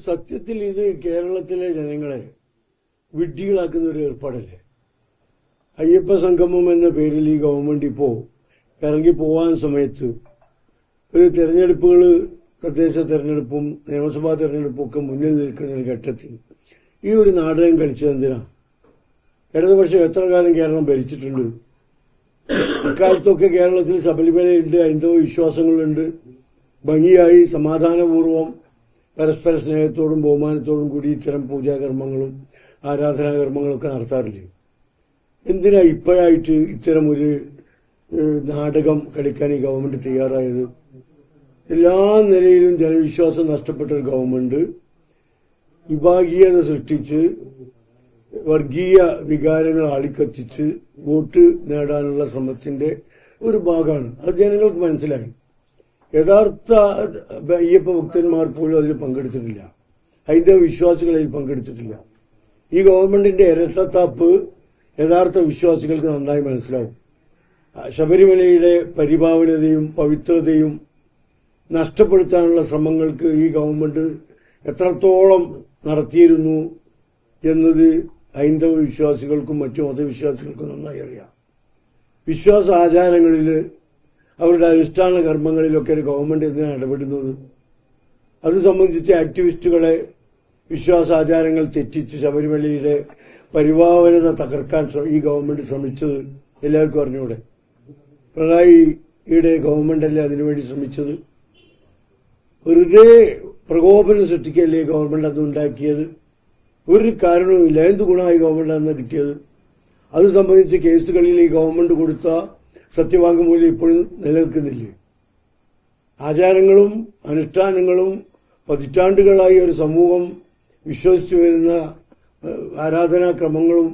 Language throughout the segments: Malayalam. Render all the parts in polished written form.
സത്യത്തിൽ ഇത് കേരളത്തിലെ ജനങ്ങളെ വിഡ്ഢികളാക്കുന്ന ഒരു ഏർപ്പാടല്ലേ? അയ്യപ്പ സംഗമം എന്ന പേരിൽ ഈ ഗവൺമെന്റ് ഇപ്പോൾ ഇറങ്ങി പോവാൻ സമയത്ത് ഒരു തെരഞ്ഞെടുപ്പുകൾ, തദ്ദേശ തെരഞ്ഞെടുപ്പും നിയമസഭാ തെരഞ്ഞെടുപ്പും ഒക്കെ മുന്നിൽ നിൽക്കുന്ന ഒരു ഘട്ടത്തിൽ ഈ ഒരു നാടകം കളിച്ചത് എന്തിനാ? ഇടതുപക്ഷം എത്ര കാലം കേരളം ഭരിച്ചിട്ടുണ്ട്? ഇക്കാലത്തൊക്കെ കേരളത്തിൽ ശബരിമലയുണ്ട്, ഹൈന്ദവ വിശ്വാസങ്ങളുണ്ട്. ഭംഗിയായി സമാധാനപൂർവ്വം പരസ്പര സ്നേഹത്തോടും ബഹുമാനത്തോടും കൂടി ഇത്തരം പൂജാകർമ്മങ്ങളും ആരാധനാകർമ്മങ്ങളൊക്കെ നടത്താറില്ലേ? എന്തിനാ ഇപ്പോഴായിട്ട് ഇത്തരം ഒരു നാടകം കളിക്കാൻ ഈ ഗവൺമെന്റ് തയ്യാറായത്? എല്ലാ നിലയിലും ജനവിശ്വാസം നഷ്ടപ്പെട്ട ഒരു ഗവൺമെന്റ് വിഭാഗീയത സൃഷ്ടിച്ച് വർഗീയ വികാരങ്ങൾ ആളിക്കത്തിച്ച് വോട്ട് നേടാനുള്ള ശ്രമത്തിന്റെ ഒരു ഭാഗമാണ്. അത് ജനങ്ങൾക്ക് മനസ്സിലായി. യഥാർത്ഥ അയ്യപ്പ ഭക്തന്മാർ പോലും അതിൽ പങ്കെടുത്തിട്ടില്ല. ഹൈന്ദവ വിശ്വാസികൾ അതിൽ പങ്കെടുത്തിട്ടില്ല. ഈ ഗവൺമെന്റിന്റെ ഇരട്ടത്താപ്പ് യഥാർത്ഥ വിശ്വാസികൾക്ക് നന്നായി മനസ്സിലാവും. ശബരിമലയുടെ പരിഭാവനതയും പവിത്രതയും നഷ്ടപ്പെടുത്താനുള്ള ശ്രമങ്ങൾക്ക് ഈ ഗവൺമെന്റ് എത്രത്തോളം നടത്തിയിരുന്നു എന്നത് ഹൈന്ദവ വിശ്വാസികൾക്കും മറ്റു മതവിശ്വാസികൾക്കും നന്നായി അറിയാം. വിശ്വാസ ആചാരങ്ങളിൽ, അവരുടെ അനുഷ്ഠാന കർമ്മങ്ങളിലൊക്കെ ഒരു ഗവൺമെന്റ് എന്തിനാണ് ഇടപെടുന്നത്? അത് സംബന്ധിച്ച് ആക്ടിവിസ്റ്റുകളെ വിശ്വാസാചാരങ്ങൾ തെറ്റിച്ച് ശബരിമലയുടെ പരിഭാവനത തകർക്കാൻ ഈ ഗവൺമെന്റ് ശ്രമിച്ചത് എല്ലാവർക്കും അറിഞ്ഞൂടെ? പിണറായിയുടെ ഗവൺമെന്റല്ലേ അതിനുവേണ്ടി ശ്രമിച്ചത്? വെറുതെ പ്രകോപനം സൃഷ്ടിക്കല്ലേ ഗവൺമെന്റ് അന്ന് ഉണ്ടാക്കിയത്? ഒരു കാരണവുമില്ല. എന്ത് ഗുണമായി ഗവൺമെന്റ് അന്ന് കിട്ടിയത്? അത് സംബന്ധിച്ച് കേസുകളിൽ ഈ ഗവൺമെന്റ് കൊടുത്ത സത്യവാങ്മൂലം ഇപ്പോഴും നിലനിൽക്കുന്നില്ലേ? ആചാരങ്ങളും അനുഷ്ഠാനങ്ങളും പതിറ്റാണ്ടുകളായി ഒരു സമൂഹം വിശ്വസിച്ചു വരുന്ന ആരാധനാക്രമങ്ങളും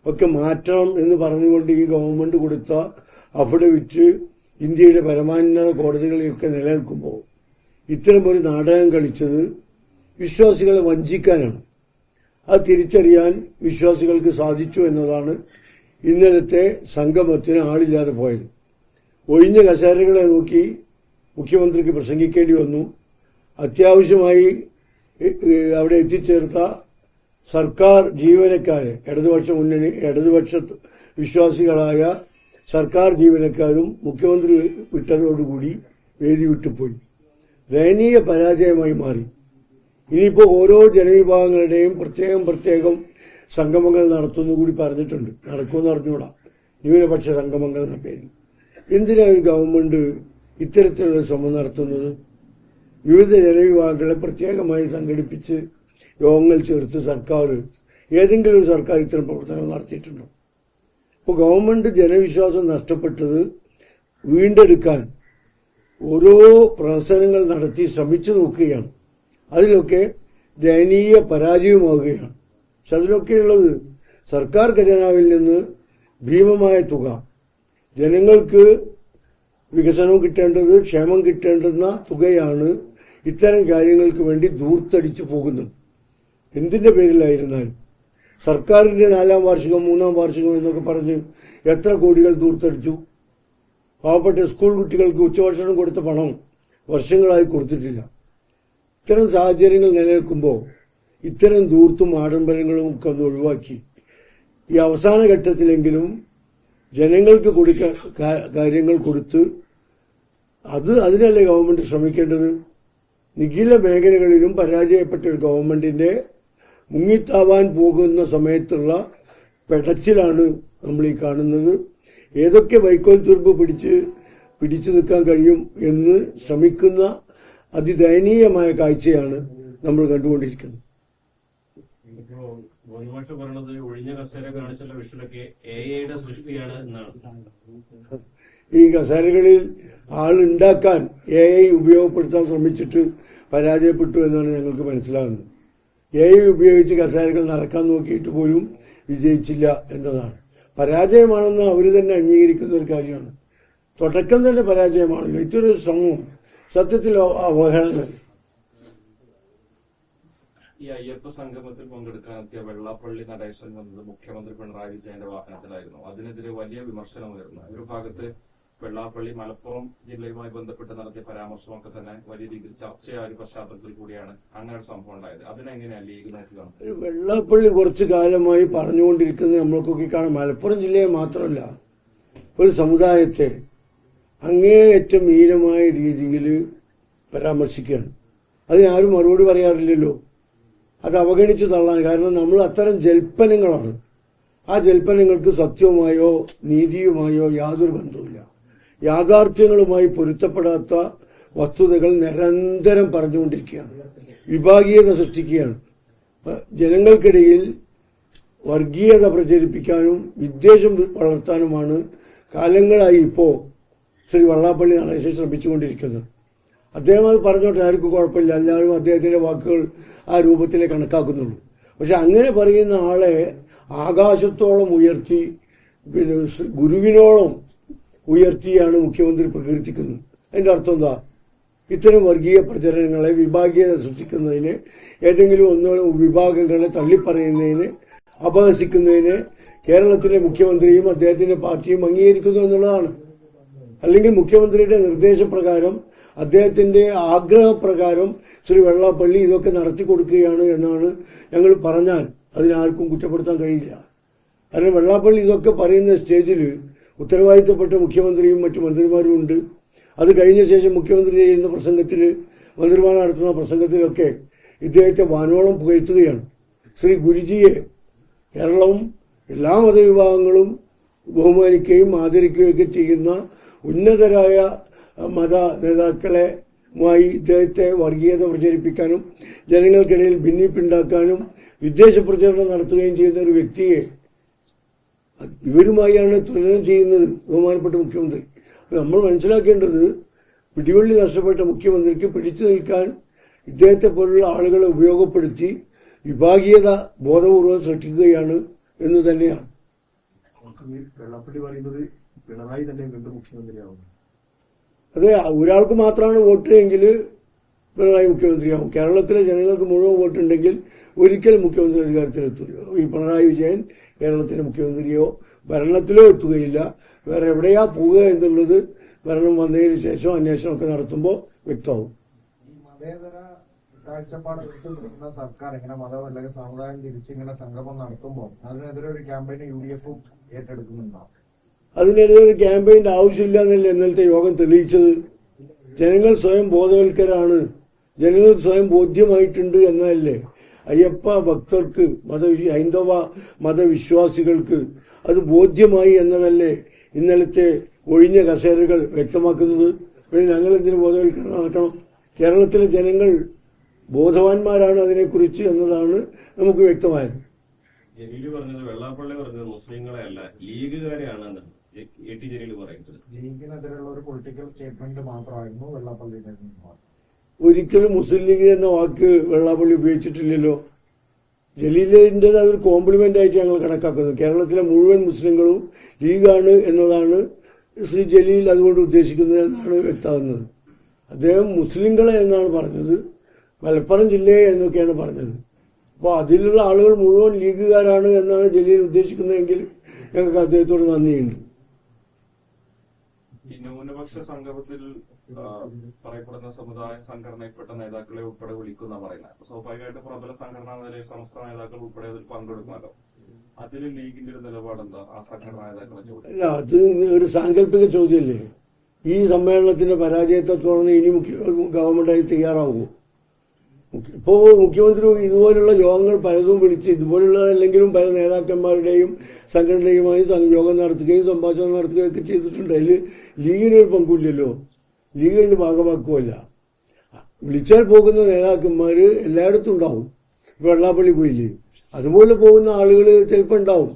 ഒക്കെ മാറ്റണം എന്ന് പറഞ്ഞുകൊണ്ട് ഈ ഗവൺമെന്റ് കൊടുത്ത അഫിഡവിറ്റ് ഇന്ത്യയുടെ പരമോന്നത കോടതികളിലൊക്കെ നിലനിൽക്കുമ്പോൾ ഇത്തരം ഒരു നാടകം കളിച്ചത് വിശ്വാസികളെ വഞ്ചിക്കാനാണ്. അത് തിരിച്ചറിയാൻ വിശ്വാസികൾക്ക് സാധിച്ചു എന്നതാണ് ഇന്നലത്തെ സംഗമത്തിന് ആളില്ലാതെ പോയത്. ഒഴിഞ്ഞ കസേരകളെ നോക്കി മുഖ്യമന്ത്രിക്ക് പ്രസംഗിക്കേണ്ടി വന്നു. അത്യാവശ്യമായി അവിടെ എത്തിച്ചേർത്ത സർക്കാർ ജീവനക്കാരെ, ഇടതുപക്ഷ വിശ്വാസികളായ സർക്കാർ ജീവനക്കാരും മുഖ്യമന്ത്രി വിട്ടതോടുകൂടി വേദി വിട്ടുപോയി. ദയനീയ പരാജയമായി മാറി. ഇനിയിപ്പോൾ ഓരോ ജനവിഭാഗങ്ങളുടെയും പ്രത്യേകം സംഗമങ്ങൾ നടത്തുന്നു കൂടി പറഞ്ഞിട്ടുണ്ട്. നടക്കുമെന്ന് അറിഞ്ഞൂടാ, ന്യൂനപക്ഷ സംഗമങ്ങൾ എന്ന പേരിൽ. എന്തിനാണ് ഗവൺമെന്റ് ഇത്തരത്തിലുള്ള ശ്രമം നടത്തുന്നത്? വിവിധ ജനവിഭാഗങ്ങളെ പ്രത്യേകമായി സംഘടിപ്പിച്ച് യോഗങ്ങൾ ചേർത്ത് ഏതെങ്കിലും ഒരു സർക്കാർ ഇത്തരം പ്രവർത്തനങ്ങൾ നടത്തിയിട്ടുണ്ടോ? ഇപ്പോൾ ഗവൺമെന്റ് ജനവിശ്വാസം നഷ്ടപ്പെട്ടത് വീണ്ടെടുക്കാൻ ഓരോ പ്രവർത്തനങ്ങൾ നടത്തി ശ്രമിച്ചു നോക്കുകയാണ്. അതിലൊക്കെ ദയനീയ പരാജയമാവുകയാണ്. പക്ഷെ അതിലൊക്കെയുള്ളത് സർക്കാർ ഖജനാവിൽ നിന്ന് ഭീമമായ തുക, ജനങ്ങൾക്ക് വികസനം കിട്ടേണ്ടത്, ക്ഷേമം കിട്ടേണ്ടുന്ന തുകയാണ് ഇത്തരം കാര്യങ്ങൾക്ക് വേണ്ടി ദൂർത്തടിച്ചു പോകുന്നത്. എന്തിന്റെ പേരിലായിരുന്നാലും സർക്കാരിന്റെ 4ാം വാർഷികം 3ാം വാർഷികം എന്നൊക്കെ പറഞ്ഞ് എത്ര കോടികൾ ദൂർത്തടിച്ചു. പാവപ്പെട്ട സ്കൂൾ കുട്ടികൾക്ക് ഉച്ചഭക്ഷണം കൊടുത്ത പണം വർഷങ്ങളായി കൊടുത്തിട്ടില്ല. ഇത്തരം സാഹചര്യങ്ങൾ നിലനിൽക്കുമ്പോൾ ഇത്തരം ധൂർത്തും ആഡംബരങ്ങളും ഒക്കെ ഒന്ന് ഒഴിവാക്കി ഈ അവസാന ഘട്ടത്തിലെങ്കിലും ജനങ്ങൾക്ക് കാര്യങ്ങൾ കൊടുത്ത് അതിനല്ലേ ഗവൺമെന്റ് ശ്രമിക്കേണ്ടത്? നിഖില മേഖലകളിലും പരാജയപ്പെട്ട ഒരു ഗവൺമെന്റിന്റെ മുങ്ങിത്താവാൻ പോകുന്ന സമയത്തുള്ള പെടച്ചിലാണ് നമ്മൾ ഈ കാണുന്നത്. ഏതൊക്കെ വൈക്കോൽ തുരുമ്പ് പിടിച്ചു നിൽക്കാൻ കഴിയും എന്ന് ശ്രമിക്കുന്ന അതിദയനീയമായ കാഴ്ചയാണ് നമ്മൾ കണ്ടുകൊണ്ടിരിക്കുന്നത്. ഈ കസേരകളിൽ ആളുണ്ടാക്കാൻ AI ഉപയോഗപ്പെടുത്താൻ ശ്രമിച്ചിട്ട് പരാജയപ്പെട്ടു എന്നാണ് ഞങ്ങൾക്ക് മനസ്സിലാകുന്നത്. AI ഉപയോഗിച്ച് കസേരകൾ നടക്കാൻ നോക്കിയിട്ട് പോലും വിജയിച്ചില്ല എന്നതാണ്. പരാജയമാണെന്ന് അവർ തന്നെ അംഗീകരിക്കുന്ന ഒരു കാര്യമാണ്. തുടക്കം തന്നെ പരാജയമാണല്ലോ. ഇതൊരു ശ്രമം സത്യത്തിൽ അവഹേളനം. ഈ അയ്യപ്പ സംഗമത്തിൽ പങ്കെടുക്കാനെത്തിയ വെള്ളാപ്പള്ളി നടേശൻ വന്നത് മുഖ്യമന്ത്രി പിണറായി വിജയന്റെ വാഹനത്തിലായിരുന്നു. അതിനെതിരെ വലിയ വിമർശനം ഉയർന്നു. ഒരു ഭാഗത്ത് വെള്ളാപ്പള്ളി മലപ്പുറം ജില്ലയുമായി ബന്ധപ്പെട്ട് നടത്തിയ പരാമർശമൊക്കെ തന്നെ വലിയ രീതിയിൽ ചർച്ചയായ ഒരു പശ്ചാത്തലത്തിൽ കൂടിയാണ് അങ്ങനെ ഒരു സംഭവം ഉണ്ടായത്. അതിനെങ്ങനെയാണ് ലീഗ് നോക്കുക? വെള്ളാപ്പള്ളി കുറച്ചു കാലമായി പറഞ്ഞുകൊണ്ടിരിക്കുന്നത് നമ്മൾക്കൊക്കെ കാണാം. മലപ്പുറം ജില്ലയെ മാത്രമല്ല, ഒരു സമുദായത്തെ അങ്ങേയറ്റം ഹീനമായ രീതിയിൽ പരാമർശിക്കുകയാണ്. അതിനാരും മറുപടി പറയാറില്ലല്ലോ. അത് അവഗണിച്ച് തള്ളാൻ കാരണം നമ്മൾ അത്തരം ജൽപ്പനങ്ങളാണ്. ആ ജൽപ്പനങ്ങൾക്ക് സത്യവുമായോ നീതിയുമായോ യാതൊരു ബന്ധവുമില്ല. യാഥാർത്ഥ്യങ്ങളുമായി പൊരുത്തപ്പെടാത്ത വസ്തുതകൾ നിരന്തരം പറഞ്ഞുകൊണ്ടിരിക്കുകയാണ്, വിഭാഗീയത സൃഷ്ടിക്കുകയാണ്. ജനങ്ങൾക്കിടയിൽ വർഗീയത പ്രചരിപ്പിക്കാനും വിദ്വേഷം വളർത്താനുമാണ് കാലങ്ങളായി ഇപ്പോൾ ശ്രീ വെള്ളാപ്പള്ളി നടേശൻ ശ്രമിച്ചുകൊണ്ടിരിക്കുന്നത്. അദ്ദേഹം അത് പറഞ്ഞോട്ടെ, ആർക്കും കുഴപ്പമില്ല. എല്ലാവരും അദ്ദേഹത്തിന്റെ വാക്കുകൾ ആ രൂപത്തിലേ കണക്കാക്കുന്നുള്ളൂ. പക്ഷെ അങ്ങനെ പറയുന്ന ആളെ ആകാശത്തോളം ഉയർത്തി, പിന്നെ ഗുരുവിനോളം ഉയർത്തിയാണ് മുഖ്യമന്ത്രി പ്രകീർത്തിക്കുന്നത്. അതിന്റെ അർത്ഥം എന്താ? ഇത്തരം വർഗീയ പ്രചരണങ്ങളെ, വിഭാഗീയത സൃഷ്ടിക്കുന്നതിന്, ഏതെങ്കിലും ഒന്നോ വിഭാഗങ്ങളെ തള്ളിപ്പറയുന്നതിന്, അപഹസിക്കുന്നതിന് കേരളത്തിലെ മുഖ്യമന്ത്രിയും അദ്ദേഹത്തിന്റെ പാർട്ടിയും അംഗീകരിക്കുന്നു എന്നുള്ളതാണ്. അല്ലെങ്കിൽ മുഖ്യമന്ത്രിയുടെ നിർദ്ദേശപ്രകാരം, അദ്ദേഹത്തിന്റെ ആഗ്രഹപ്രകാരം ശ്രീ വെള്ളാപ്പള്ളി ഇതൊക്കെ നടത്തി കൊടുക്കുകയാണ് എന്നാണ് ഞങ്ങൾ പറഞ്ഞാൽ അതിനാർക്കും കുറ്റപ്പെടുത്താൻ കഴിയില്ല. കാരണം വെള്ളാപ്പള്ളി ഇതൊക്കെ പറയുന്ന സ്റ്റേജിൽ ഉത്തരവാദിത്തപ്പെട്ട മുഖ്യമന്ത്രിയും മറ്റു മന്ത്രിമാരും ഉണ്ട്. അത് കഴിഞ്ഞ ശേഷം മുഖ്യമന്ത്രി ചെയ്യുന്ന പ്രസംഗത്തിൽ, മന്ത്രിമാർ നടത്തുന്ന പ്രസംഗത്തിലൊക്കെ ഇദ്ദേഹത്തെ വാനോളം പുകഴ്ത്തുകയാണ്. ശ്രീ ഗുരുജിയെ കേരളവും എല്ലാ മതവിഭാഗങ്ങളും ബഹുമാനിക്കുകയും ആദരിക്കുകയൊക്കെ ചെയ്യുന്ന ഉന്നതരായ മത നേതാക്കളുമായി ഇദ്ദേഹത്തെ വർഗീയത പ്രചരിപ്പിക്കാനും ജനങ്ങൾക്കിടയിൽ ഭിന്നിപ്പുണ്ടാക്കാനും വിദ്വേഷ പ്രചരണം നടത്തുകയും ചെയ്യുന്ന ഒരു വ്യക്തിയെ ഇവരുമായാണ് തുലനം ചെയ്യുന്നത് ബഹുമാനപ്പെട്ട മുഖ്യമന്ത്രി. നമ്മൾ മനസ്സിലാക്കേണ്ടത്, പിടിവള്ളി നഷ്ടപ്പെട്ട മുഖ്യമന്ത്രിക്ക് പിടിച്ചു നിൽക്കാൻ ഇദ്ദേഹത്തെ പോലുള്ള ആളുകളെ ഉപയോഗപ്പെടുത്തി വിഭാഗീയത ബോധപൂർവം സൃഷ്ടിക്കുകയാണ് എന്ന് തന്നെയാണ്. വെള്ളാപ്പള്ളി പറയുന്നത് പിണറായി തന്നെ വീണ്ടും മുഖ്യമന്ത്രിയാവുന്നു. അതെ, ഒരാൾക്ക് മാത്രമാണ് വോട്ട് എങ്കിൽ പിണറായി മുഖ്യമന്ത്രിയാവും. കേരളത്തിലെ ജനങ്ങൾക്ക് മുഴുവൻ വോട്ടുണ്ടെങ്കിൽ ഒരിക്കലും മുഖ്യമന്ത്രി അധികാരത്തിലെത്തില്ല. ഈ പിണറായി വിജയൻ കേരളത്തിലെ മുഖ്യമന്ത്രിയോ ഭരണത്തിലോ എത്തുകയില്ല. വേറെ എവിടെയാ പോവുക എന്നുള്ളത് ഭരണം വന്നതിന് ശേഷം അന്വേഷണമൊക്കെ നടത്തുമ്പോൾ വ്യക്തമാവും. ഈ മതേതര കാഴ്ചപ്പാട് എടുത്തുകൊണ്ടിരിക്കുന്ന സർക്കാർ ഇങ്ങനെ മതം അല്ലെങ്കിൽ സമുദായം തിരിച്ച് ഇങ്ങനെ സംഗമം നടത്തുമ്പോൾ അതിനെതിരെ ഒരു ക്യാമ്പയിൻ UDF ഏറ്റെടുക്കുന്നുണ്ടോ? അതിനെതിരെ ഒരു ക്യാമ്പയിന്റെ ആവശ്യമില്ല എന്നല്ലേ ഇന്നലത്തെ യോഗം തെളിയിച്ചത്. ജനങ്ങൾ സ്വയം ബോധവൽക്കരാണ്, ജനങ്ങൾക്ക് സ്വയം ബോധ്യമായിട്ടുണ്ട് എന്നല്ലേ. അയ്യപ്പ ഭക്തർക്ക്, ഹൈന്ദവ മതവിശ്വാസികൾക്ക് അത് ബോധ്യമായി എന്നതല്ലേ ഇന്നലത്തെ ഒഴിഞ്ഞ കസേരകൾ വ്യക്തമാക്കുന്നത്. പിന്നെ ഞങ്ങൾ എന്തിനു ബോധവൽക്കരണം നടക്കണം? കേരളത്തിലെ ജനങ്ങൾ ബോധവാന്മാരാണ് അതിനെക്കുറിച്ച് എന്നതാണ് നമുക്ക് വ്യക്തമായത്. ജലീല് പറഞ്ഞത്, വെള്ളാപ്പള്ളി പറഞ്ഞത് മുസ്ലിങ്ങളെ അല്ല ലീഗുകാരെയാണ് AT ജലീൽ പറയുന്നത്. ലീഗിനെതിരെയുള്ള ഒരു പൊളിറ്റിക്കൽ സ്റ്റേറ്റ്മെന്റ് മാത്രമായിരുന്നു വെള്ളാപ്പള്ളിയുടെ. ഒരിക്കലും മുസ്ലിം ലീഗ് എന്ന വാക്ക് വെള്ളാപ്പള്ളി ഉപയോഗിച്ചിട്ടില്ലല്ലോ. ജലീലിൻ്റെത് അതൊരു കോംപ്ലിമെന്റ് ആയിട്ട് ഞങ്ങൾ കണക്കാക്കുന്നത്. കേരളത്തിലെ മുഴുവൻ മുസ്ലിങ്ങളും ലീഗാണ് എന്നതാണ് ശ്രീ ജലീൽ അതുകൊണ്ട് ഉദ്ദേശിക്കുന്നത് എന്നാണ് വ്യക്തമാകുന്നത്. അദ്ദേഹം മുസ്ലിങ്ങളെ എന്നാണ് പറഞ്ഞത്, മലപ്പുറം ജില്ലയെ എന്നൊക്കെയാണ് പറഞ്ഞത്. അപ്പോൾ അതിലുള്ള ആളുകൾ മുഴുവൻ ലീഗുകാരാണ് എന്നാണ് ജലീൽ ഉദ്ദേശിക്കുന്നതെങ്കിൽ ഞങ്ങൾക്ക് അദ്ദേഹത്തോട് നന്ദിയുണ്ട്. ഈ ന്യൂനപക്ഷ സംഗമത്തിൽ പറയപ്പെടുന്ന സമുദായ സംഘടനയിൽപ്പെട്ട നേതാക്കളെ ഉൾപ്പെടെ വിളിക്കുന്ന പറയുന്നത്, സ്വാഭാവികമായിട്ട് പ്രബല സംഘടനാ നിലയിൽ സംസ്ഥാന നേതാക്കൾ ഉൾപ്പെടെ അതിൽ പങ്കെടുക്കുമല്ലോ. അതിൽ ലീഗിന്റെ ഒരു നിലപാടെന്താ? ആ സംഘടനാ നേതാക്കളെ ചോദ്യം അല്ല, അത് ഒരു സാങ്കല്പിക ചോദ്യമല്ലേ. ഈ സമ്മേളനത്തിന്റെ പരാജയത്തെ തുടർന്ന് ഇനി ഗവൺമെന്റ് തയ്യാറാവുമോ? ഇപ്പോ മുഖ്യമന്ത്രി ഇതുപോലുള്ള യോഗങ്ങൾ പലതും വിളിച്ച്, ഇതുപോലുള്ള അല്ലെങ്കിലും പല നേതാക്കന്മാരുടെയും സംഘടനയുമായി യോഗം നടത്തുകയും സംഭാഷണം നടത്തുകയും ഒക്കെ ചെയ്തിട്ടുണ്ട്. അതിൽ ലീഗിനൊരു പങ്കുമില്ലല്ലോ, ലീഗ് അതിന് ഭാഗമാക്കുമല്ല. വിളിച്ചാൽ പോകുന്ന നേതാക്കന്മാര് എല്ലായിടത്തും ഉണ്ടാവും. ഇപ്പൊ വെള്ളാപ്പള്ളി പോയില്ലേ, അതുപോലെ പോകുന്ന ആളുകൾ ചിലപ്പോൾ ഉണ്ടാവും.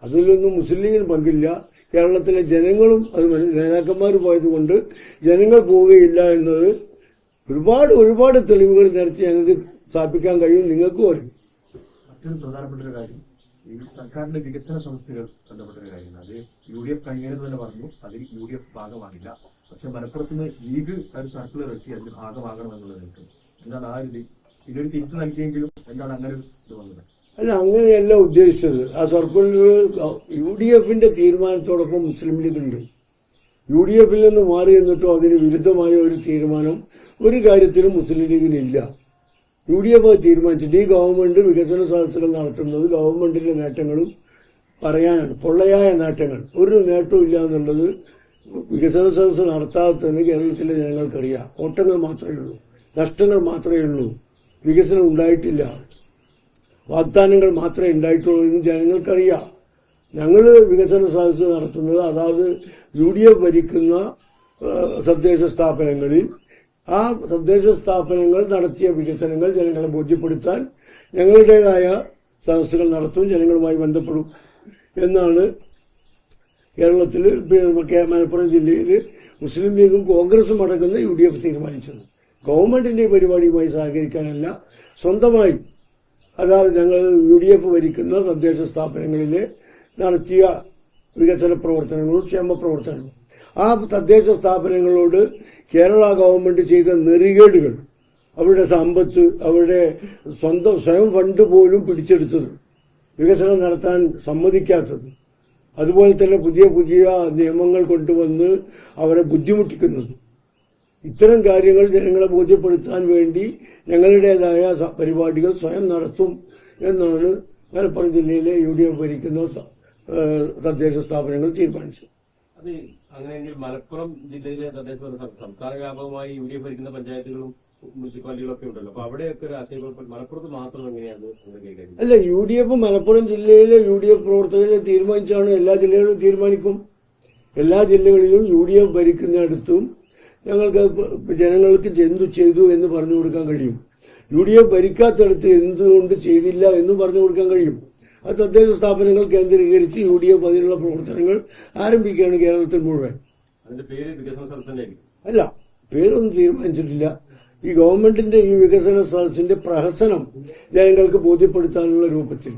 അതിലൊന്നും മുസ്ലിം ലീഗിന് പങ്കില്ല. കേരളത്തിലെ ജനങ്ങളും അത് നേതാക്കന്മാർ പോയത് കൊണ്ട് ജനങ്ങൾ പോവുകയില്ല എന്നത് ഒരുപാട് തെളിവുകൾ നിരത്തി ഞങ്ങൾക്ക് സ്ഥാപിക്കാൻ കഴിയും. നിങ്ങൾക്കും അറിയും. മറ്റൊരു പ്രധാനപ്പെട്ട ഒരു കാര്യം, ഈ സർക്കാരിന്റെ വികസന സംസ്ഥകൾ ബന്ധപ്പെട്ട ഒരു കാര്യമാണ്. അത് UDF കഴിഞ്ഞത് തന്നെ പറഞ്ഞു, അതിൽ UDF ഭാഗമാകില്ല. പക്ഷെ മലപ്പുറത്ത് ലീഗ് ഒരു സർക്കുലർ ഇറക്കി അതിൽ ഭാഗമാകണം എന്നുള്ളത് എന്താണ്? ആ ഒരു ഇതൊരു തിരിച്ചു നൽകിയെങ്കിലും എന്താണ് അങ്ങനെ ഒരു ഇത് വന്നത്? അല്ല, അങ്ങനെയല്ല ഉദ്ദേശിച്ചത്. ആ സർക്കുലർ UDFന്റെ തീരുമാനത്തോടൊപ്പം മുസ്ലിം ലീഗ് ഉണ്ട്. UDF നിന്ന് മാറി നിന്നിട്ടോ അതിന് വിരുദ്ധമായ ഒരു തീരുമാനം ഒരു കാര്യത്തിലും മുസ്ലിം ലീഗിനില്ല. UDF തീരുമാനിച്ചിട്ട് ഈ ഗവൺമെന്റ് വികസന സദസ്സുകൾ നടത്തുന്നത് ഗവൺമെന്റിന്റെ നേട്ടങ്ങളും പറയാനാണ്. പൊള്ളയായ നേട്ടങ്ങൾ, ഒരു നേട്ടവും ഇല്ല എന്നുള്ളത് വികസന സദസ്സ് നടത്താതെ തന്നെ കേരളത്തിലെ ജനങ്ങൾക്കറിയാം. ഓട്ടങ്ങൾ മാത്രമേ ഉള്ളൂ, നഷ്ടങ്ങൾ മാത്രമേ ഉള്ളൂ, വികസനം ഉണ്ടായിട്ടില്ല, വാഗ്ദാനങ്ങൾ മാത്രമേ ഉണ്ടായിട്ടുള്ളൂ എന്ന് ജനങ്ങൾക്കറിയാം. ഞങ്ങൾ വികസന സദസ്സ് നടത്തുന്നത് അതായത് UDF ഭരിക്കുന്ന തദ്ദേശ സ്ഥാപനങ്ങളിൽ ആ തദ്ദേശ സ്ഥാപനങ്ങൾ നടത്തിയ വികസനങ്ങൾ ജനങ്ങളെ ബോധ്യപ്പെടുത്താൻ ഞങ്ങളുടേതായ സദസ്സുകൾ നടത്തും, ജനങ്ങളുമായി ബന്ധപ്പെടും എന്നാണ് കേരളത്തിൽ മലപ്പുറം ജില്ലയിൽ മുസ്ലിം ലീഗും കോൺഗ്രസും അടങ്ങുന്ന UDF തീരുമാനിച്ചത്. ഗവൺമെന്റിന്റെ പരിപാടിയുമായി സഹകരിക്കാനല്ല, സ്വന്തമായി അതായത് ഞങ്ങൾ UDF ഭരിക്കുന്ന തദ്ദേശ സ്ഥാപനങ്ങളിലെ നടത്തിയ വികസന പ്രവർത്തനങ്ങളും ക്ഷേമ പ്രവർത്തനങ്ങളും ആ തദ്ദേശ സ്ഥാപനങ്ങളോട് കേരള ഗവൺമെന്റ് ചെയ്ത നെറികേടുകൾ, അവരുടെ സമ്പത്ത്, അവരുടെ സ്വയം ഫണ്ട് പോലും പിടിച്ചെടുത്തത്, വികസനം നടത്താൻ സമ്മതിക്കാത്തത്, അതുപോലെ തന്നെ പുതിയ പുതിയ നിയമങ്ങൾ കൊണ്ടുവന്ന് അവരെ ബുദ്ധിമുട്ടിക്കുന്നത്, ഇത്തരം കാര്യങ്ങൾ ജനങ്ങളെ ബോധ്യപ്പെടുത്താൻ വേണ്ടി ഞങ്ങളുടേതായ പരിപാടികൾ സ്വയം നടത്തും എന്നാണ് മലപ്പുറം ജില്ലയിലെ UDF ഭരിക്കുന്ന തദ്ദേശ സ്ഥാപനങ്ങൾ തീരുമാനിച്ചത്. അത് അങ്ങനെയെങ്കിൽ മലപ്പുറം ജില്ലയിലെ തദ്ദേശ സംസ്ഥാന വ്യാപകമായി UDF ഭരിക്കുന്ന പഞ്ചായത്തുകളും മുനിസിപ്പാലിറ്റികളും ഒക്കെ ഉണ്ടല്ലോ. അപ്പൊ അവിടെയൊക്കെ ഒരു ആശയക്കുഴപ്പം മലപ്പുറത്ത് മാത്രം എങ്ങനെയാണ് കൈകാര്യം? അല്ല, UDF മലപ്പുറം ജില്ലയിലെ UDF പ്രവർത്തകരെ തീരുമാനിച്ചാണ് എല്ലാ ജില്ലകളിലും തീരുമാനിക്കും. എല്ലാ ജില്ലകളിലും UDF ഭരിക്കുന്നിടത്തും ഞങ്ങൾക്ക് ജനങ്ങൾക്ക് എന്തു ചെയ്തു എന്ന് പറഞ്ഞു കൊടുക്കാൻ കഴിയും. UDF ഭരിക്കാത്തടത്ത് എന്തുകൊണ്ട് ചെയ്തില്ല എന്ന് പറഞ്ഞു കൊടുക്കാൻ കഴിയും. അത് തദ്ദേശ സ്ഥാപനങ്ങൾ കേന്ദ്രീകരിച്ച് UDF അതിനുള്ള പ്രവർത്തനങ്ങൾ ആരംഭിക്കുകയാണ് കേരളത്തിൽ മുഴുവൻ. അതിന്റെ പേര് വികസന സദസ്സ് അല്ല, പേരൊന്നും തീരുമാനിച്ചിട്ടില്ല. ഈ ഗവൺമെന്റിന്റെ ഈ വികസന സദസ്സിന്റെ പ്രഹസനം ജനങ്ങൾക്ക് ബോധ്യപ്പെടുത്താനുള്ള രൂപത്തിൽ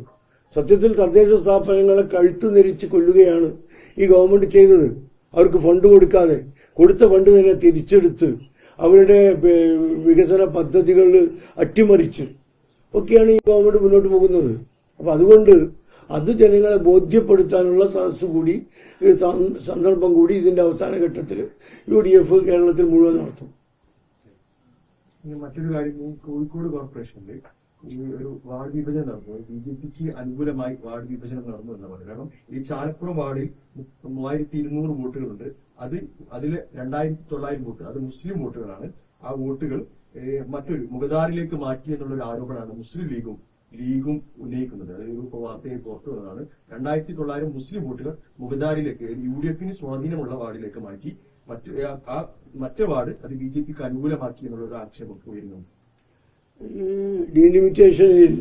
സത്യത്തിൽ തദ്ദേശ സ്ഥാപനങ്ങളെ കഴുത്തു നെരിച്ച് കൊല്ലുകയാണ് ഈ ഗവൺമെന്റ് ചെയ്തത്. അവർക്ക് ഫണ്ട് കൊടുക്കാതെ, കൊടുത്ത ഫണ്ട് തന്നെ തിരിച്ചെടുത്ത് അവരുടെ വികസന പദ്ധതികൾ അട്ടിമറിച്ച് ഒക്കെയാണ് ഈ ഗവൺമെന്റ് മുന്നോട്ട് പോകുന്നത്. അപ്പൊ അതുകൊണ്ട് അത് ജനങ്ങളെ ബോധ്യപ്പെടുത്താനുള്ള സദസ്സ് കൂടി, സന്ദർഭം കൂടി ഇതിന്റെ അവസാന ഘട്ടത്തിൽ UDF കേരളത്തിൽ മുഴുവൻ നടത്തും. മറ്റൊരു കാര്യം, ഈ കോഴിക്കോട് കോർപ്പറേഷനിൽ ഈ ഒരു വാർഡ് വിഭജനം നടന്നു, BJPക്ക് അനുകൂലമായി വാർഡ് വിഭജനം നടന്നു എന്ന് പറയുന്നത്. കാരണം ഈ ചാലപ്പുറം വാർഡിൽ 3200 വോട്ടുകളുണ്ട്. അതിൽ 2900 വോട്ട് അത് മുസ്ലിം വോട്ടുകളാണ്. ആ വോട്ടുകൾ മറ്റൊരു മുഖദാറിലേക്ക് മാറ്റി എന്നുള്ളൊരു ആരോപണമാണ് മുസ്ലിം ലീഗും ഉന്നയിക്കുന്നത്. അതൊരു വാർത്തയിൽ പുറത്തു വന്നതാണ്. 2900 മുസ്ലിം വോട്ടുകൾ മുഖദാറിലേക്ക് UDFന് സ്വാധീനമുള്ള വാർഡിലേക്ക് മാറ്റി, മറ്റേ വാർഡ് അത് BJPക്ക് അനുകൂലമാക്കി എന്നുള്ളൊരു ആക്ഷേപം ഉയരുന്നു. ഈ ഡീലിമിറ്റേഷനിൽ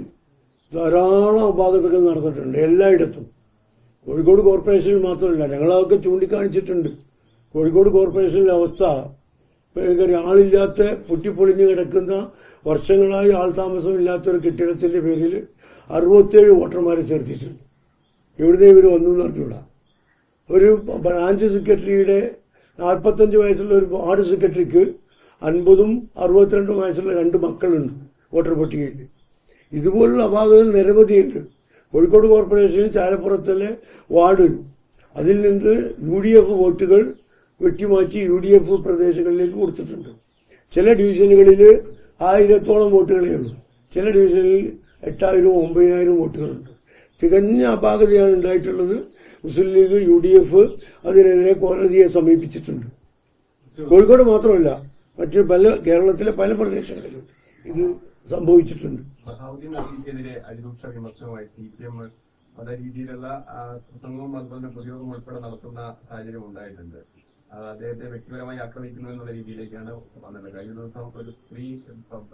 ധാരാളം അപാകതകൾ നടന്നിട്ടുണ്ട് എല്ലായിടത്തും. കോഴിക്കോട് കോർപ്പറേഷനിൽ മാത്രമല്ല, ഞങ്ങളതൊക്കെ ചൂണ്ടിക്കാണിച്ചിട്ടുണ്ട്. കോഴിക്കോട് കോർപ്പറേഷനിലെ അവസ്ഥ ആളില്ലാത്ത പൊട്ടിപ്പൊളിഞ്ഞു കിടക്കുന്ന വർഷങ്ങളായി ആൾ താമസമില്ലാത്തൊരു കെട്ടിടത്തിന്റെ പേരിൽ 67 വോട്ടർമാരെ ചേർത്തിട്ടുണ്ട്. എവിടുന്ന് ഇവർ വന്നു എന്ന് അറിഞ്ഞൂടാ. ഒരു ബ്രാഞ്ച് സെക്രട്ടറിയുടെ 45 വയസ്സുള്ള ഒരു വാർഡ് സെക്രട്ടറിക്ക് 50ഉം 62 വയസ്സുള്ള 2 മക്കളുണ്ട് വോട്ടർ പട്ടികയിൽ. ഇതുപോലുള്ള അപാകതകൾ നിരവധിയുണ്ട്. കോഴിക്കോട് കോർപ്പറേഷനിൽ ചാലപ്പുറത്തിലെ വാർഡ്, അതിൽ നിന്ന് UDF വോട്ടുകൾ വെട്ടിമാറ്റി UDF പ്രദേശങ്ങളിലേക്ക് കൊടുത്തിട്ടുണ്ട്. ചില ഡിവിഷനുകളിൽ 1000-ഓളം വോട്ടുകളേ ഉള്ളൂ, ചില ഡിവിഷനിൽ 8000-ഉം 9000-ഉം വോട്ടുകളുണ്ട്. തികഞ്ഞ അപാകതയാണ് ഉണ്ടായിട്ടുള്ളത്. മുസ്ലിം ലീഗ് UDF അതിനെതിരെ കോടതിയെ സമീപിച്ചിട്ടുണ്ട്. കോഴിക്കോട് മാത്രമല്ല, മറ്റ് കേരളത്തിലെ പല പ്രദേശങ്ങളിലും ഇത് സംഭവിച്ചിട്ടുണ്ട്. െതിരെ അതിരൂക്ഷ വിമർശനമായി CPM പല രീതിയിലുള്ള പ്രസംഗവും അതുപോലെ പൊതുയോഗം ഉൾപ്പെടെ നടത്തുന്ന സാഹചര്യം ഉണ്ടായിട്ടുണ്ട്. അദ്ദേഹത്തെ വ്യക്തിപരമായി ആക്രമിക്കുന്നു എന്നുള്ള രീതിയിലേക്കാണ് വന്നത്. കഴിഞ്ഞ ദിവസം ഒരു സ്ത്രീ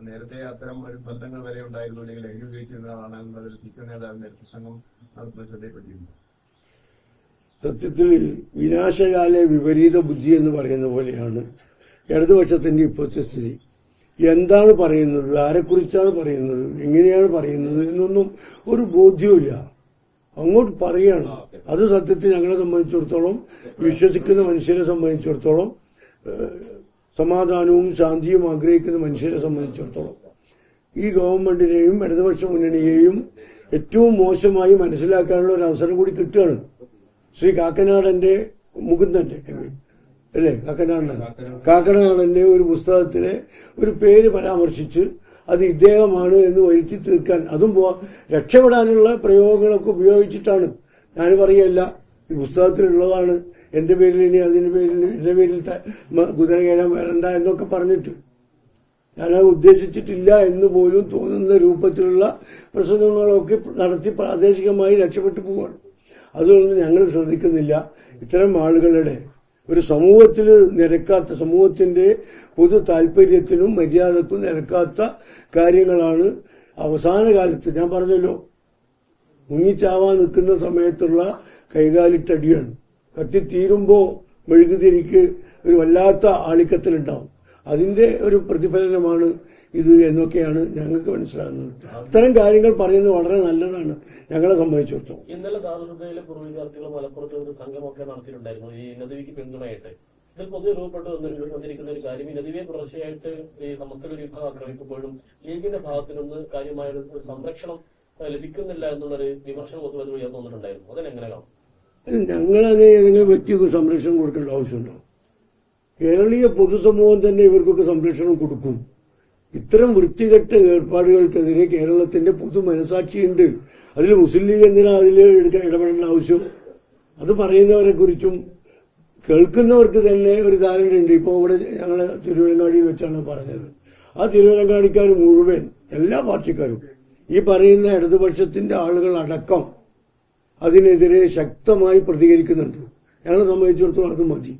നേരത്തെ അത്തരം ഒരു ബന്ധങ്ങൾ വരെ ഉണ്ടായിരുന്നു, അല്ലെങ്കിൽ ലഹരി ഉപയോഗിച്ചിരുന്നതാണ് എന്നതൊരു CPM നേതാവിന്റെ പ്രസംഗം നടത്തുന്ന ശ്രദ്ധയിൽപ്പെട്ടിരുന്നു. സത്യത്തിൽ വിനാശകാല വിപരീത ബുദ്ധി എന്ന് പറയുന്ന പോലെയാണ് ഇടതുപക്ഷത്തിന്റെ ഇപ്പോഴത്തെ സ്ഥിതി. എന്താണ് പറയുന്നത്, ആരെക്കുറിച്ചാണ് പറയുന്നത്, എങ്ങനെയാണ് പറയുന്നത് എന്നൊന്നും ഒരു ബോധ്യവുമില്ല. അങ്ങോട്ട് പറയുകയാണ്. അത് സത്യത്തിൽ ഞങ്ങളെ സംബന്ധിച്ചിടത്തോളം, വിശ്വസിക്കുന്ന മനുഷ്യരെ സംബന്ധിച്ചിടത്തോളം, സമാധാനവും ശാന്തിയും ആഗ്രഹിക്കുന്ന മനുഷ്യരെ സംബന്ധിച്ചിടത്തോളം ഈ ഗവൺമെന്റിനെയും ഇടതുപക്ഷ മുന്നണിയെയും ഏറ്റവും മോശമായി മനസ്സിലാക്കാനുള്ള ഒരു അവസരം കൂടി കിട്ടുകയാണ്. ശ്രീ കാക്കനാടന്റെ മുകുന്ദന്റെ അല്ലേ കാക്കനാടന്റെ ഒരു പുസ്തകത്തിലെ ഒരു പേര് പരാമർശിച്ച് അത് ഇദ്ദേഹമാണ് എന്ന് വരുത്തി തീർക്കാൻ, അതും രക്ഷപ്പെടാനുള്ള പ്രയോഗങ്ങളൊക്കെ ഉപയോഗിച്ചിട്ടാണ്. ഞാൻ പറയല്ല, ഈ പുസ്തകത്തിലുള്ളതാണ്, എന്റെ പേരിൽ ഇനി അതിന്റെ പേരിൽ എന്റെ പേരിൽ കുതിര കയറാൻ വരണ്ട എന്നൊക്കെ പറഞ്ഞിട്ട് ഞാനത് ഉദ്ദേശിച്ചിട്ടില്ല എന്ന് പോലും തോന്നുന്ന രൂപത്തിലുള്ള പ്രസംഗങ്ങളൊക്കെ നടത്തി പ്രാദേശികമായി രക്ഷപ്പെട്ടു പോവുകയാണ്. അതുകൊണ്ട് ഞങ്ങൾ ശ്രദ്ധിക്കുന്നില്ല. ഇത്തരം ആളുകളുടെ ഒരു സമൂഹത്തിൽ നിരക്കാത്ത, സമൂഹത്തിന്റെ പൊതു താല്പര്യത്തിനും മര്യാദക്കും നിരക്കാത്ത കാര്യങ്ങളാണ് അവസാന കാലത്ത് ഞാൻ പറഞ്ഞല്ലോ, മുങ്ങിച്ചാവാൻ നിൽക്കുന്ന സമയത്തുള്ള കൈകാലിട്ടടിയാണ്. കത്തിത്തീരുമ്പോ മെഴുകുതിരിക്ക് ഒരു വല്ലാത്ത ആളിക്കത്തിലുണ്ടാവും. അതിന്റെ ഒരു പ്രതിഫലനമാണ് ഇത് എന്നൊക്കെയാണ് ഞങ്ങൾക്ക് മനസ്സിലാകുന്നത്. ഇത്തരം കാര്യങ്ങൾ പറയുന്നത് വളരെ നല്ലതാണ് ഞങ്ങളെ സംബന്ധിച്ചിടത്തോളം. ഇന്നലെ ദാറുൽഹുദയിലെ പൂർവ്വ വിദ്യാർത്ഥികൾ മലപ്പുറത്ത് ഒരു സംഘമൊക്കെ നടത്തിയിട്ടുണ്ടായിരുന്നു ഈ നദവിക്ക് പിന്തുണയായിട്ട്. ഇതിൽ പൊതുവെ രൂപപ്പെട്ട് വന്നിരിക്കുന്ന ഒരു കാര്യം, ഈ നദവിയെ തുടർച്ചയായിട്ട് ഈ സമസ്തയുടെ വിഭാഗം ആക്രമിക്കുമ്പോഴും ലീഗിന്റെ ഭാഗത്തു നിന്ന് കാര്യമായ ഒരു സംരക്ഷണം ലഭിക്കുന്നില്ല എന്നുള്ളൊരു വിമർശനം പൊതുവെ ഉയർന്നു വന്നിട്ടുണ്ടായിരുന്നു. അതിനെങ്ങനെ കാണും? ഞങ്ങളങ്ങനെ ഏതെങ്കിലും വ്യക്തിക്ക് സംരക്ഷണം കൊടുക്കേണ്ട ആവശ്യമുണ്ടോ? കേരളീയ പൊതുസമൂഹം തന്നെ ഇവർക്കൊക്കെ സംരക്ഷണം കൊടുക്കും. ഇത്തരം വൃത്തികെട്ട ഏർപ്പാടുകൾക്കെതിരെ കേരളത്തിന്റെ പൊതു മനസാക്ഷിയുണ്ട്. അതിൽ മുസ്ലിം ലീഗ് എന്തിനാ അതിൽ ഇടപെടേണ്ട ആവശ്യം? അത് പറയുന്നവരെ കുറിച്ചും കേൾക്കുന്നവർക്ക് തന്നെ ഒരു ധാരണയുണ്ട്. ഇപ്പോൾ ഇവിടെ ഞങ്ങളെ തിരുവനങ്ങാടിയിൽ വെച്ചാണ് പറഞ്ഞത്. ആ തിരുവനങ്ങാടിക്കാർ മുഴുവൻ, എല്ലാ പാർട്ടിക്കാരും, ഈ പറയുന്ന ഇടതുപക്ഷത്തിന്റെ ആളുകൾ അടക്കം അതിനെതിരെ ശക്തമായി പ്രതികരിക്കുന്നുണ്ട്. ഞങ്ങളെ സംബന്ധിച്ചിടത്തോളം അത് മതി.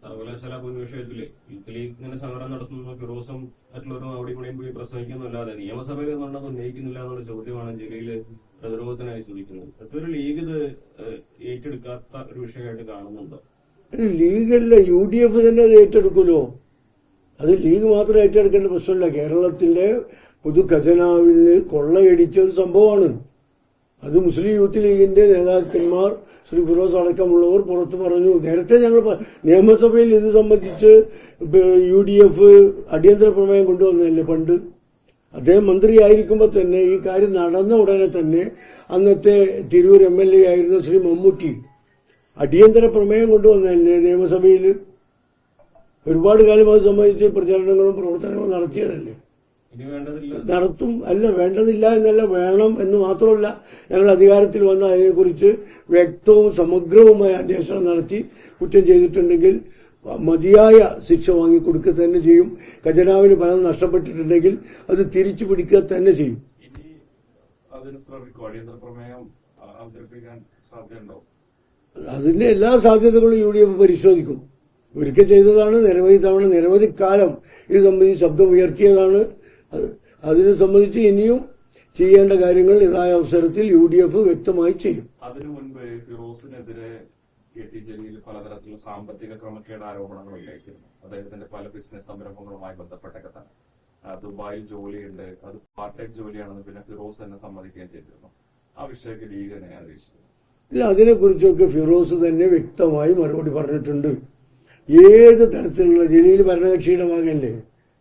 സർവകലാശാല വിഷയത്തില് ലീഗ് ഇങ്ങനെ സമരം നടത്തുന്ന ഫിറോസും മറ്റുള്ളവരും അവിടെ ഇവിടെയും പോയി പ്രസംഗിക്കുന്നില്ലാതെ നിയമസഭയിൽ നിന്നുകൊണ്ട് ഉന്നയിക്കുന്നില്ല എന്നുള്ള ചോദ്യമാണ് ജില്ലയില് പ്രതിരോധത്തിനായി ചോദിക്കുന്നത്. മറ്റൊരു ലീഗ് ഇത് ഏറ്റെടുക്കാത്ത ഒരു വിഷയമായിട്ട് കാണുന്നുണ്ടോ? ലീഗല്ല, UDF തന്നെ അത് ഏറ്റെടുക്കുമല്ലോ. അത് ലീഗ് മാത്രം ഏറ്റെടുക്കേണ്ട പ്രശ്നമില്ല. കേരളത്തിലെ പൊതു ഖജനാവിന് കൊള്ളയടിച്ച ഒരു സംഭവമാണ്. അത് മുസ്ലിം യൂത്ത് ലീഗിന്റെ നേതാക്കന്മാർ ശ്രീ ഫിറോസ് അടക്കമുള്ളവർ പുറത്തു പറഞ്ഞു. നേരത്തെ ഞങ്ങൾ നിയമസഭയിൽ ഇത് സംബന്ധിച്ച് UDF അടിയന്തര പ്രമേയം കൊണ്ടുവന്നതല്ലേ പണ്ട്. അദ്ദേഹം മന്ത്രിയായിരിക്കുമ്പോൾ തന്നെ ഈ കാര്യം നടന്ന ഉടനെ തന്നെ അന്നത്തെ തിരൂർ MLA ആയിരുന്ന ശ്രീ മമ്മൂട്ടി അടിയന്തര പ്രമേയം കൊണ്ടുവന്നതല്ലേ നിയമസഭയിൽ. ഒരുപാട് കാലം അത് സംബന്ധിച്ച് പ്രചാരണങ്ങളും പ്രവർത്തനങ്ങളും നടത്തിയതല്ലേ. നടത്തും, അല്ല വേണ്ടതില്ല എന്നല്ല, വേണം എന്ന് മാത്രമല്ല. ഞങ്ങൾ അധികാരത്തിൽ വന്ന അതിനെക്കുറിച്ച് വ്യക്തവും സമഗ്രവുമായ അന്വേഷണം നടത്തി കുറ്റം ചെയ്തിട്ടുണ്ടെങ്കിൽ മതിയായ ശിക്ഷ വാങ്ങിക്കൊടുക്കുക തന്നെ ചെയ്യും. ഖജനാവിന് പണം നഷ്ടപ്പെട്ടിട്ടുണ്ടെങ്കിൽ അത് തിരിച്ചു പിടിക്കുക തന്നെ ചെയ്യും. അതിന്റെ എല്ലാ സാധ്യതകളും UDF പരിശോധിക്കും. ഒരിക്കൽ ചെയ്തതാണ്, നിരവധി തവണ നിരവധി കാലം ഇത് സംബന്ധിച്ച് ശബ്ദം ഉയർത്തിയതാണ്. അതിനെ സംബന്ധിച്ച് ഇനിയും ചെയ്യേണ്ട കാര്യങ്ങൾ ഇതായ അവസരത്തിൽ UDF വ്യക്തമായി ചെയ്യും. അതിനു മുൻപ് ഫിറോസിനെതിരെ KT ജലീൽ പലതരത്തിലുള്ള സാമ്പത്തിക ക്രമക്കേട് ആരോപണങ്ങൾ ഉന്നയിച്ചിരുന്നു. അദ്ദേഹത്തിന്റെ പല ബിസിനസ് സംരംഭങ്ങളുമായി ബന്ധപ്പെട്ടൊക്കെ തന്നെ. ദുബായിൽ ജോലിയുണ്ട്, അത് പാർട്ട് ടൈം ജോലിയാണെന്ന് പിന്നെ ഫിറോസ് തന്നെ സമ്മതിക്കുകയും ചെയ്തിരുന്നു. ആ വിഷയത്തിൽ ലീഗ് എങ്ങനെയാണ് വീക്ഷിച്ചത്? ഇല്ല, അതിനെക്കുറിച്ചൊക്കെ ഫിറോസ് തന്നെ വ്യക്തമായി മറുപടി പറഞ്ഞിട്ടുണ്ട്. ഏത് തരത്തിലുള്ള ജലീൽ ഭരണകക്ഷിയുടെ ഭാഗമല്ലേ,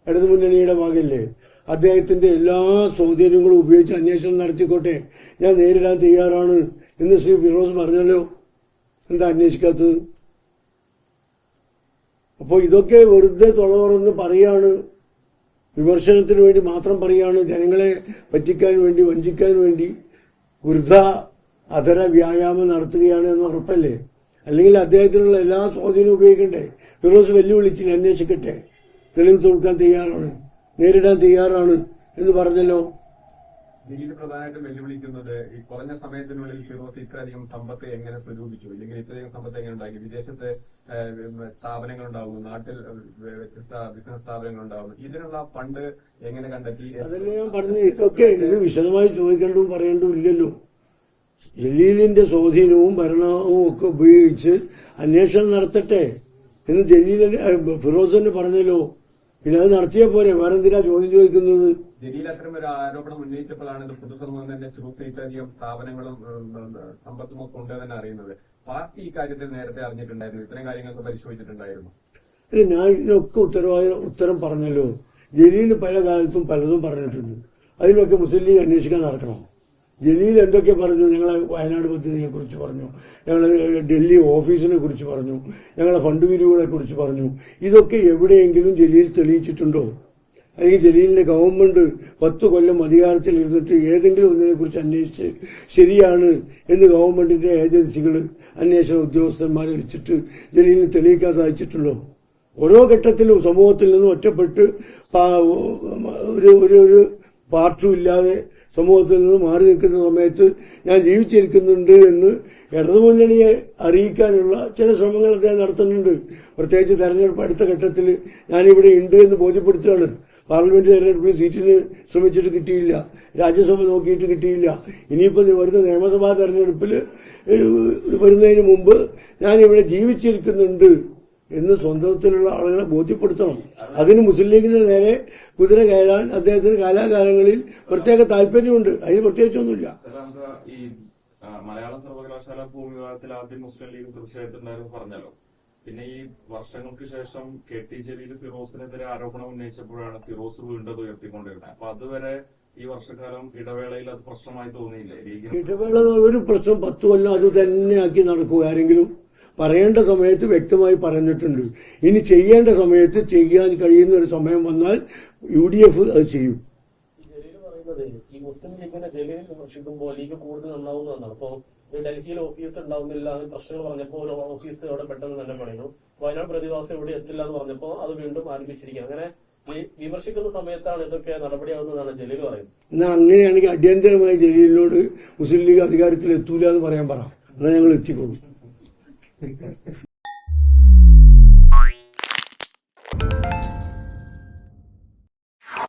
ഇടതുമുന്നണിയുടെ ഭാഗമല്ലേ, അദ്ദേഹത്തിന്റെ എല്ലാ സ്വാധീനങ്ങളും ഉപയോഗിച്ച് അന്വേഷണം നടത്തിക്കോട്ടെ, ഞാൻ നേരിടാൻ തയ്യാറാണ് എന്ന് ശ്രീ ഫിറോസ് പറഞ്ഞല്ലോ. എന്താ അന്വേഷിക്കാത്തത്? അപ്പോൾ ഇതൊക്കെ വെറുതെ തുറന്ന് പറയാണ്, വിമർശനത്തിന് വേണ്ടി മാത്രം പറയാണ്, ജനങ്ങളെ പറ്റിക്കാൻ വേണ്ടി, വഞ്ചിക്കാൻ വേണ്ടി വൃഥ അധര വ്യായാമം നടത്തുകയാണ് എന്ന് ഉറപ്പല്ലേ? അല്ലെങ്കിൽ അദ്ദേഹത്തിനുള്ള എല്ലാ സ്വാധീനവും ഉപയോഗിക്കണ്ടേ? ഫിറോസ് വെല്ലുവിളിച്ചില്ല, അന്വേഷിക്കട്ടെ, തെളിവ് കൊടുക്കാൻ തയ്യാറാണ്, നേരിടാൻ തയ്യാറാണ് എന്ന് പറഞ്ഞല്ലോ. ലീഗ് പ്രധാനമായിട്ടും വെല്ലുവിളിക്കുന്നത് ഈ കുറഞ്ഞ സമയത്തിനുള്ളിൽ ഫിറോസ് ഇത്രയധികം സമ്പത്ത് എങ്ങനെ സ്വരൂപിച്ചു, ഇല്ലെങ്കിൽ ഇത്രയധികം സമ്പത്ത് എങ്ങനെ ഉണ്ടാക്കി, വിദേശത്തെ സ്ഥാപനങ്ങൾ ഉണ്ടാവുന്നു, നാട്ടിൽ വ്യത്യസ്ത ബിസിനസ് സ്ഥാപനങ്ങൾ ഉണ്ടാവുന്നു, ഇതിനുള്ള ഫണ്ട് എങ്ങനെ കണ്ടെത്തി? അതല്ലേ ഞാൻ പറഞ്ഞു. ഇതൊക്കെ ഇത് വിശദമായി ചോദിക്കേണ്ടതും പറയേണ്ടതും ഇല്ലല്ലോ. ജലീലിന്റെ സ്വാധീനവും ഭരണവും ഒക്കെ ഉപയോഗിച്ച് അന്വേഷണം നടത്തട്ടെ എന്ന് ഫിറോസ് തന്നെ പറഞ്ഞല്ലോ. പിന്നെ അത് നടത്തിയ പോരെ, വേറെന്തിനാ ചോദ്യം ചോദിക്കുന്നത്? ജലീൽ അത്തരം ഒരു ആരോപണം ഉന്നയിച്ചപ്പോഴാണ് ഇത് പൊതുസമൂഹം തന്നെ ഇത്രയധികം സ്ഥാപനങ്ങളും സമ്പത്തും ഒക്കെ ഉണ്ട് തന്നെ അറിയുന്നത്. പാർട്ടി ഈ കാര്യത്തിൽ നേരത്തെ അറിഞ്ഞിട്ടുണ്ടായിരുന്നു, ഇത്തരം കാര്യങ്ങൾക്ക് പരിശോധിച്ചിട്ടുണ്ടായിരുന്നു. ഞാൻ ഇതിനൊക്കെ ഉത്തരം പറഞ്ഞല്ലോ. ജലീൽ പല കാലത്തും പലതും പറഞ്ഞിട്ടുണ്ട്. അതിനൊക്കെ മുസ്ലിം ലീഗ് അന്വേഷിക്കാൻ നടക്കണം. ജലീൽ എന്തൊക്കെ പറഞ്ഞു? ഞങ്ങളെ വയനാട് പദ്ധതിയെ കുറിച്ച് പറഞ്ഞു, ഞങ്ങൾ ഡൽഹി ഓഫീസിനെ കുറിച്ച് പറഞ്ഞു, ഞങ്ങളെ ഫണ്ട് പിരിവുകളെ കുറിച്ച് പറഞ്ഞു. ഇതൊക്കെ എവിടെയെങ്കിലും ജലീൽ തെളിയിച്ചിട്ടുണ്ടോ? അല്ലെങ്കിൽ ജലീലിന്റെ ഗവൺമെന്റ് 10 കൊല്ലം അധികാരത്തിൽ ഇരുന്നിട്ട് ഏതെങ്കിലും ഒന്നിനെ കുറിച്ച് അന്വേഷിച്ച് ശരിയാണ് എന്ന് ഗവൺമെന്റിന്റെ ഏജൻസികൾ അന്വേഷണ ഉദ്യോഗസ്ഥന്മാരെ വെച്ചിട്ട് ജലീലിന് തെളിയിക്കാൻ സാധിച്ചിട്ടുണ്ടോ? ഓരോ ഘട്ടത്തിലും സമൂഹത്തിൽ നിന്നും ഒറ്റപ്പെട്ട് ഒരു പാർട്ടും ഇല്ലാതെ സമൂഹത്തിൽ നിന്ന് മാറി നിൽക്കുന്ന സമയത്ത് ഞാൻ ജീവിച്ചിരിക്കുന്നുണ്ട് എന്ന് ഇടതുമുന്നണിയെ അറിയിക്കാനുള്ള ചില ശ്രമങ്ങൾ അദ്ദേഹം നടത്തുന്നുണ്ട്. പ്രത്യേകിച്ച് തെരഞ്ഞെടുപ്പ് അടുത്ത ഘട്ടത്തിൽ ഞാനിവിടെ ഉണ്ട് എന്ന് ബോധ്യപ്പെടുത്തുകയാണ്. പാർലമെന്റ് തെരഞ്ഞെടുപ്പിൽ സീറ്റിന് ശ്രമിച്ചിട്ട് കിട്ടിയില്ല, രാജ്യസഭ നോക്കിയിട്ട് കിട്ടിയില്ല. ഇനിയിപ്പോൾ വരുന്ന നിയമസഭാ തെരഞ്ഞെടുപ്പിൽ വരുന്നതിന് മുമ്പ് ഞാനിവിടെ ജീവിച്ചിരിക്കുന്നുണ്ട് എന്ന് സ്വന്തത്തിലുള്ള ആളുകളെ ബോധ്യപ്പെടുത്തണം. അതിന് മുസ്ലിം ലീഗിന്റെ നേരെ കുതിര കയറാൻ അദ്ദേഹത്തിന് കാലാകാലങ്ങളിൽ പ്രത്യേക താല്പര്യമുണ്ട്. അതിന് പ്രത്യേകിച്ചൊന്നുമില്ല. ഈ മലയാള സർവകലാശാല ഭൂമി വിവാദത്തിൽ ആദ്യം മുസ്ലിം ലീഗ് തീർച്ചയായിട്ടുണ്ടായിരുന്നു പറഞ്ഞല്ലോ. പിന്നെ ഈ വർഷങ്ങൾക്ക് ശേഷം KT ജലീൽ ഫിറോസിനെതിരെ ആരോപണം ഉന്നയിച്ചപ്പോഴാണ് ഫിറോസ് വീണ്ടും ഉയർത്തിക്കൊണ്ടിരുന്നത്. അപ്പൊ അതുവരെ ഈ വർഷക്കാലം ഇടവേളയിൽ അത് പ്രശ്നമായി തോന്നിയില്ലേ? ഇടവേള ഒരു പ്രശ്നം 10 കൊല്ലം അത് തന്നെയാക്കി നടക്കുക. ആരെങ്കിലും പറയേണ്ട സമയത്ത് വ്യക്തമായി പറഞ്ഞിട്ടുണ്ട്. ഇനി ചെയ്യേണ്ട സമയത്ത് ചെയ്യാൻ കഴിയുന്ന ഒരു സമയം വന്നാൽ UDF അത് ചെയ്യും. ജലീൽ പറയുന്നത് ഈ മുസ്ലിം ലീഗിനെ ജലീൽ വിമർശിക്കുമ്പോൾ ലീഗ് കൂടുതൽ നന്നാവുന്നതാണ്. അപ്പൊ ഡൽഹിയിൽ ഓഫീസ് ഉണ്ടാവുന്നില്ല എന്ന് പ്രശ്നങ്ങൾ പറഞ്ഞപ്പോൾ ഒരു ഓഫീസ് അവിടെ പെട്ടെന്ന് തന്നെ പണിയുന്നു. വയനാട് പ്രതിവാസം ഇവിടെ എത്തില്ല എന്ന് പറഞ്ഞപ്പോൾ അത് വീണ്ടും ആരംഭിച്ചിരിക്കുക. അങ്ങനെ വിമർശിക്കുന്ന സമയത്താണ് ഇതൊക്കെ നടപടിയാവുന്നതാണ് ജലീൽ പറയുന്നത്. എന്നാൽ അങ്ങനെയാണെങ്കിൽ അടിയന്തരമായി ജലീലിനോട് മുസ്ലിം ലീഗ് അധികാരത്തിൽ എത്തൂല എന്ന് പറയാൻ പറ, എന്നാൽ ഞങ്ങൾ എത്തിക്കൊള്ളൂ.